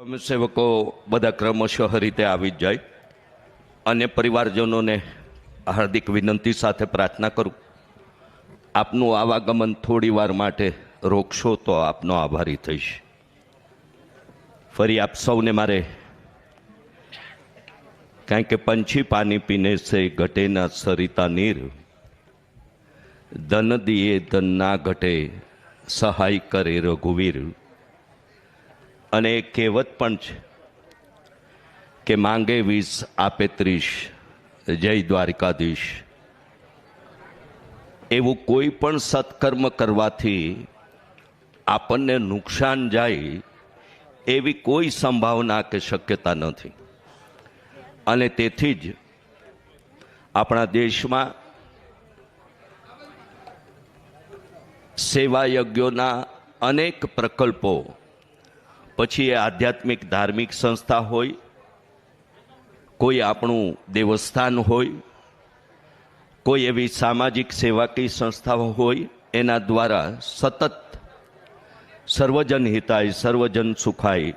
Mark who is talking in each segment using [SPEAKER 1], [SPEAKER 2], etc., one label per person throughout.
[SPEAKER 1] સેવકો બધા ક્રમશઃ રીતે આવી જ જાય અને પરિવારજનોને હાર્દિક વિનંતી સાથે પ્રાર્થના કરું, આપનું આવાગમન થોડી વાર માટે રોકશો તો આપનો આભારી થઈશ. ફરી આપ સૌને મારે, કારણ કે પંછી પાણી પીને સે ઘટે ના સરિતા નીર, ધન દિયે ધન ના ઘટે સહાય કરે રઘુવીર. અને એક કહેવત પણ છે કે માંગે 20 આપે 30, જય દ્વારકાધીશ. એવું કોઈ પણ સત્કર્મ કરવાથી આપણને નુકસાન જાય એવી કોઈ સંભાવના કે શક્યતા નથી. અને તેથી જ આપણા દેશમાં સેવા યજ્ઞોના અનેક પ્રકલ્પો, પછી એ આધ્યાત્મિક ધાર્મિક સંસ્થા હોય, કોઈ આપણું દેવસ્થાન હોય, કોઈ એવી સામાજિક સેવાકીય સંસ્થાઓ હોય, એના દ્વારા સતત સર્વજન હિતાય સર્વજન સુખાય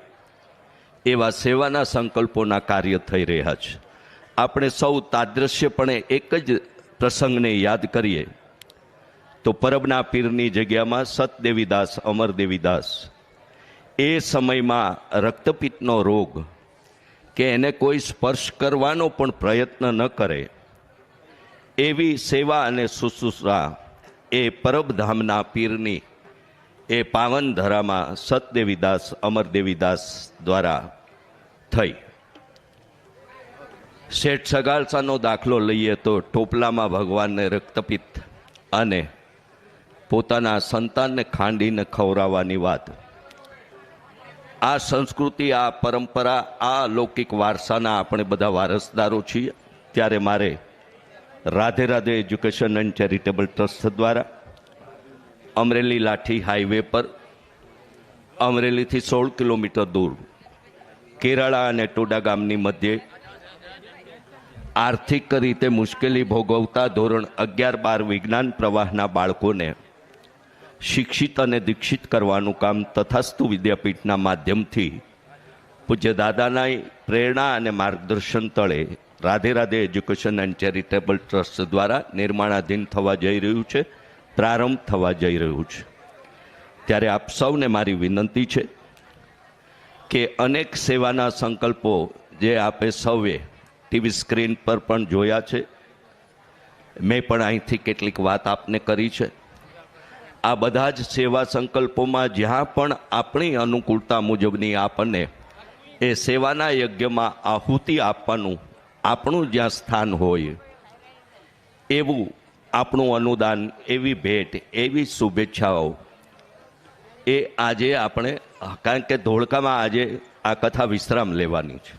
[SPEAKER 1] એવા સેવાના સંકલ્પોના કાર્ય થઈ રહ્યા છે. આપણે સૌ તાદ્રશ્યપણે એક જ પ્રસંગને યાદ કરીએ તો પરબના પીરની જગ્યામાં સતદેવીદાસ, અમરદેવીદાસ એ સમયમાં રક્તપિત્તનો રોગ કે એને કોઈ સ્પર્શ કરવાનો પણ પ્રયત્ન ન કરે એવી સેવા અને શુશ્રૂષા એ પરબધામના પીરની એ પાવન ધરામાં સતદેવીદાસ, અમરદેવીદાસ દ્વારા થઈ. શેઠ સગાળસાનો દાખલો લઈએ તો ટોપલામાં ભગવાનને રક્તપિત્ત અને પોતાના સંતાનને ખાંડીને ખવડાવવાની વાત. આ સંસ્કૃતિ, આ પરંપરા, આ લૌકિક વારસાના આપણે બધા વારસદારો છીએ. ત્યારે મારે Radhe Radhe education and charitable trust દ્વારા અમરેલી લાઠી હાઈવે પર અમરેલીથી 16 કિલોમીટર દૂર કેરાળા અને ટોડા ગામની મધ્યે આર્થિક રીતે મુશ્કેલી ભોગવતા ધોરણ 11-12 વિજ્ઞાન પ્રવાહના બાળકોને શિક્ષિત અને દીક્ષિત કરવાનું કામ તથાસ્તુ વિદ્યાપીઠના માધ્યમથી પૂજ્ય દાદાના પ્રેરણા અને માર્ગદર્શન તળે Radhe Radhe education and charitable trust દ્વારા નિર્માણાધીન થવા જઈ રહ્યું છે, પ્રારંભ થવા જઈ રહ્યું છે. ત્યારે આપ સૌને મારી વિનંતી છે કે અનેક સેવાના સંકલ્પો જે આપે સૌએ ટીવી સ્ક્રીન પર પણ જોયા છે, મેં પણ અહીંથી કેટલીક વાત આપને કરી છે. આ બધા જ સેવા સંકલ્પોમાં જ્યાં પણ આપણી અનુકૂળતા મુજબની આપણને એ સેવાના યજ્ઞમાં આહુતિ આપવાનું આપણું જ્યાં સ્થાન હોય એવું આપણું અનુદાન, એવી ભેટ, એવી શુભેચ્છાઓ એ આજે આપણે, કારણ કે ધોળકામાં આજે આ કથા વિશ્રામ લેવાની છે,